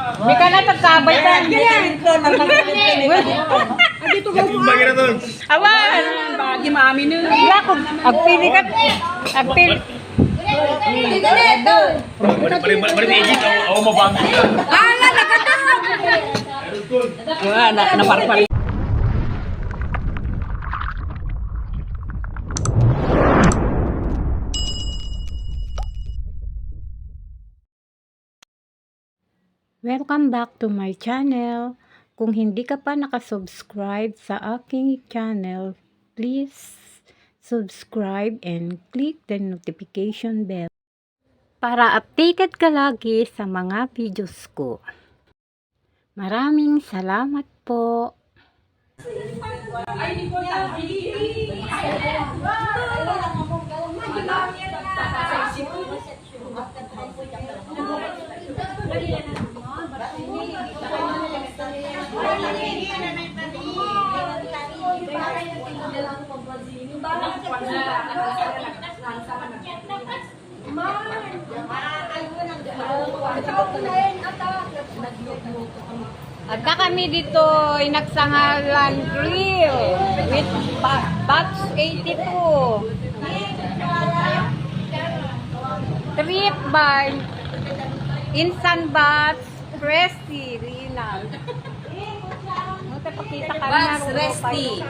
May ka na tagkabay ka. Dito ka mo. Awan! Bagi mami na. Wala ko. Agpili ka. Agpili. Naparpal. Welcome back to my channel. Kung hindi ka pa nakasubscribe sa aking channel, please subscribe and click the notification bell para updated ka lagi sa mga videos ko. Maraming salamat po. At kami dito ay nagsangalan grill with batch 82. Trip by Insan Batch Resty Rinal. Pakita ka na. Resty.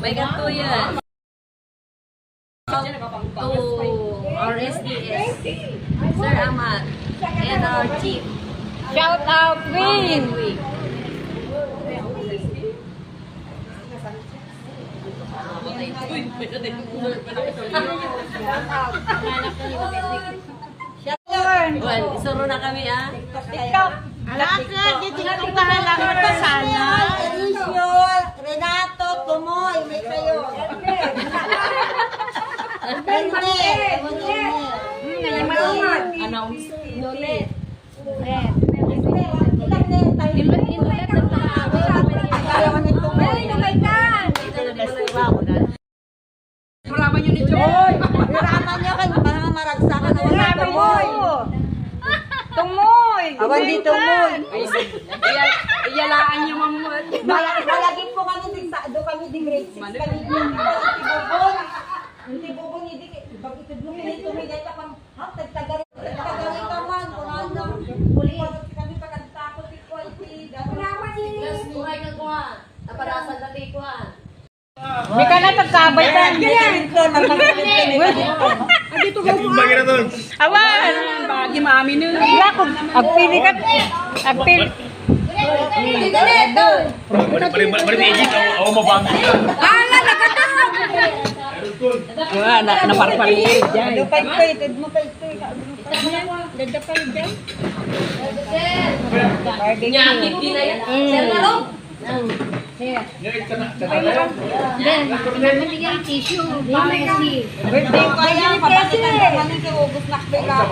May ganito yan. To our SDS, Sir Ahmad, and our chief. Shout out Win! Well, isuro na kami ah. TikTok ka lang ito sana. Elisio, Renato, Tumoy, may kayo. Announce. Nulit. Muraman yun ni Hoy! Hiraman niyo kayo, parang maragsakan na wala Tumoy. Tumoy! Awan di Tumoy. Iyalaan niyo mamut. Malagin po kami do kami di grade 6 kami di Tibubon. Hindi bubon hindi bakit mo nito may data pang tagtagarin ka man ano uli kami pagkatapos ko ay Gas buhay ka kuha. Naparasan na di kuha. May ka na tagkabay ka. Dito ka mo. Awan! Bagi mami na. Wala ko. Agpili ka. Agpili. Naparpal. Lupay ko ito mo pa ito dadapal dyan Nyakit din na yan. Sir Nalo. birthday ko yan papalitan ko man yung ubos na ka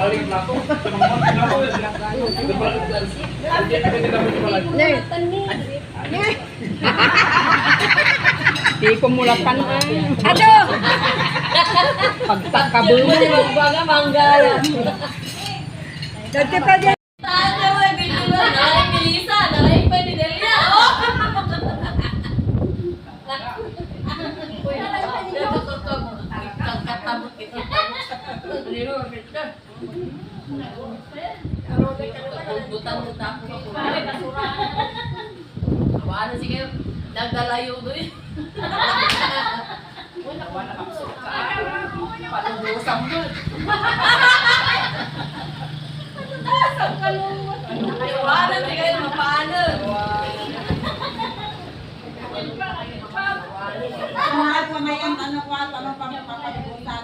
Di ko mulakan ang. Ano? Pagtakabulo. Magbaga manggala. dati pa dyan Tanda mo yung bildo mo. Nalay Melissa. Nalay pa ni Delia. Oh! Katabot kita. Butan-butan ko. Ano sige, nagdalayo doon. Palubusan mo. Ano sige, mapaano. Mahal pa ngayon, ano pang papalubusan?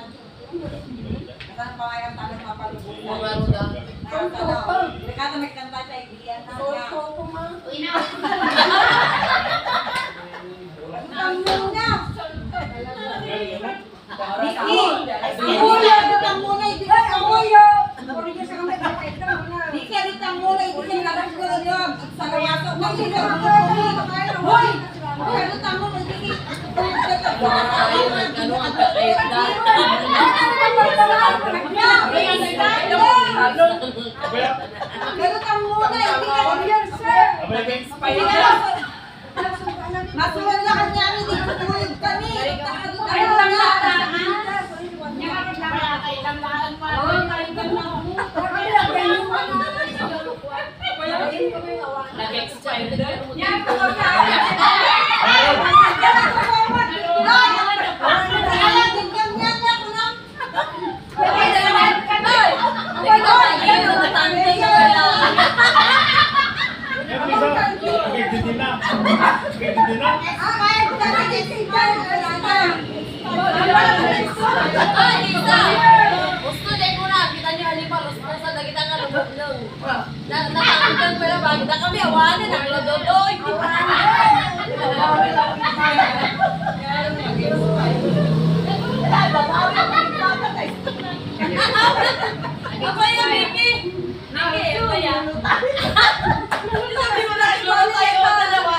Ano pa ngayon, tanong papalubusan? Rekata may kanta sa igiyan na nga. Ang muna! Diki! Muyo! Ditang muna! Ditang muyo! Diki! Ditang muna! Diki! Lakas ko lang yun! Sa kawaso! Hoy! Ditang muna! Diki! Ano ang kakayat na? Pero ka muna, hindi ka here, sir. Masuwan lang kanya kami, di tutulog kami. Ayun lang lang. Nag-expire na. Gusto din ko na, kita niyo halimbawa, gusto na kita nga lumulong. Nakakagdan pala bagay na kami, awanin, naglododoy. Apa ya, Miki? Miki, apa ya? Sabi mo na, ikaw tayo dalawa.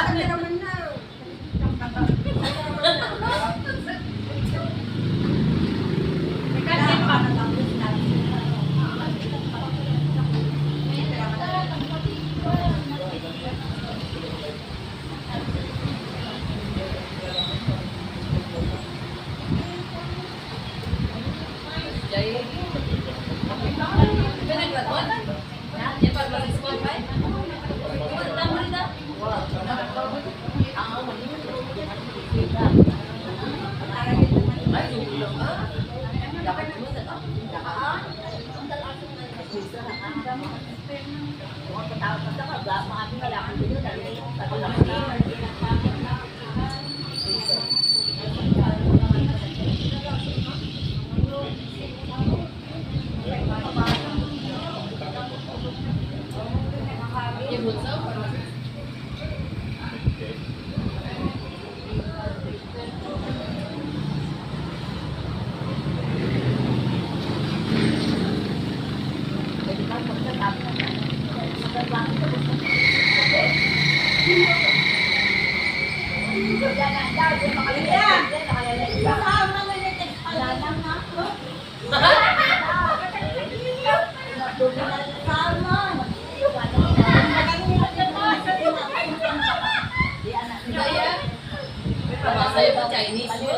Saya pa Chinese yun.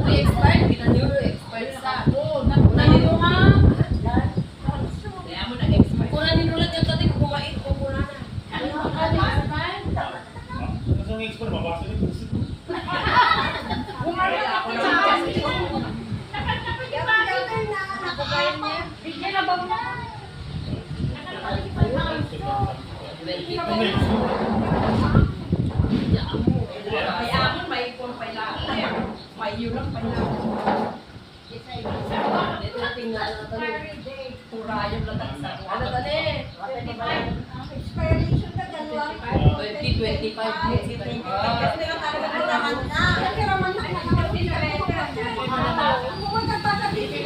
Expert, kita nyo expert sa. Nanino nga. Kaya mo na-expert. Kung naninulat yung tatig, kumait ko muna na. Ang expert, mabasa nito. May amon, may ipon, may lahat. May yun lang, may lahat. Ito na tingnan na ito. Turayong lang ang sa Ano ito ni? Expiration ka dalawa. 2025. Kasi nakakaraman na. Nakakaraman na. Pumunta pa sa bibig.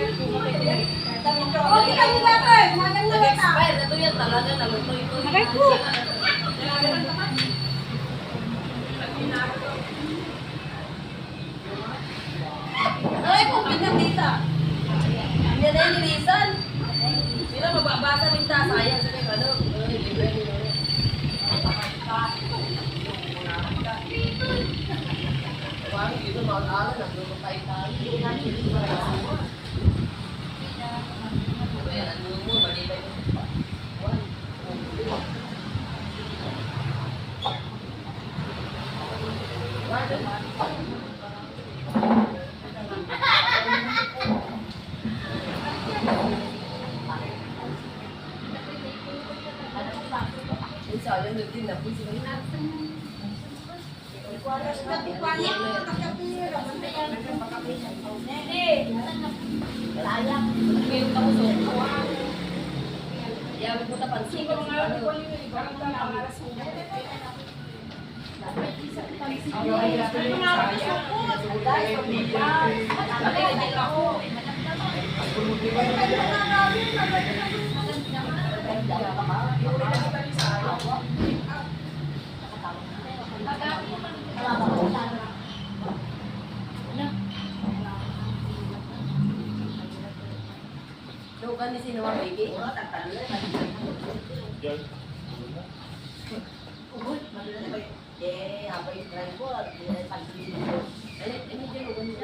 Okay kami dapat. Maganda na ta. Nag-expire na ito yan talaga. Naluto ito. Ay, kung pinakita. Hindi na yung nilisan. Sila mababasa rin ta. Sayang sa kanya. Ano? Wang, dito mag-aala. Naglulutay tayo. Ayan, ano mo, malibay mo. Sayang din na po sila. Ngayon ako so. Kaya mo punta pansin ko nga ano. ba ni sino ang baby? Yan. Eh, apa yung try ko? Ay, medyo lugan